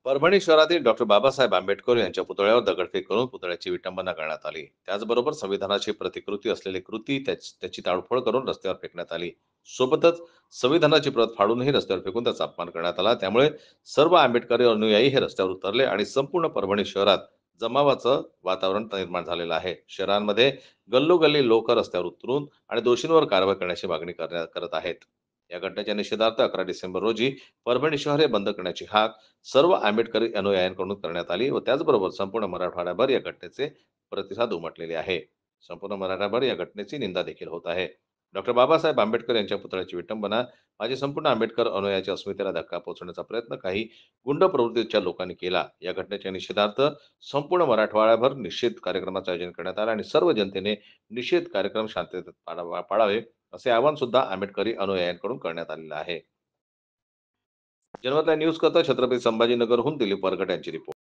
परभणी शहरातील डॉक्टर बाबासाहेब आंबेडकर यांच्या पुतळ्यावर दगडफेक करून पुतळ्याची विटंबना करण्यात आली. त्याचबरोबर संविधानाची प्रतिकृती असलेली कृती त्याची ताडफोड करून रस्त्यावर फेकण्यात आली. सोबतच संविधानाची प्रत फाडूनही रस्त्यावर फेकून त्याचा अपमान करण्यात आला. त्यामुळे सर्व आंबेडकरी अनुयायी हे रस्त्यावर उतरले आणि संपूर्ण परभणी शहरात जमावाचं वातावरण निर्माण झालेलं आहे. शहरांमध्ये गल्लोगल्ली लोक रस्त्यावर उतरून आणि दोषींवर कारवाई करण्याची मागणी करत आहेत. या घटनेच्या निषेधार्थ 11 डिसेंबर रोजी परभणी शहर हे बंद करण्याची हाक सर्व आंबेडकरी अनुयायांकडून करण्यात आली व त्याचबरोबर संपूर्ण मराठवाड्याभर या घटनेचे प्रतिसाद उमटलेले आहे. संपूर्ण मराठवाड्याभर या घटनेची निंदा देखील होत आहे. डॉक्टर बाबासाहेब आंबेडकर यांच्या पुतळ्याची विटंबना माझे संपूर्ण आंबेडकर अनुयायाच्या अस्मितेला धक्का पोहोचवण्याचा प्रयत्न काही गुंड प्रवृत्तीच्या लोकांनी केला. या घटनेच्या निषेधार्थ संपूर्ण मराठवाड्याभर निषेध कार्यक्रमाचे आयोजन करण्यात आले आणि सर्व जनतेने निषेध कार्यक्रम शांततेत पाडावे असे आवाहन सुद्धा आंबेडकरी अनुयायांकडून करण्यात आलेलं आहे. जनमतला न्यूज करता छत्रपती संभाजीनगरहून दिलीप वरकट यांची रिपोर्ट.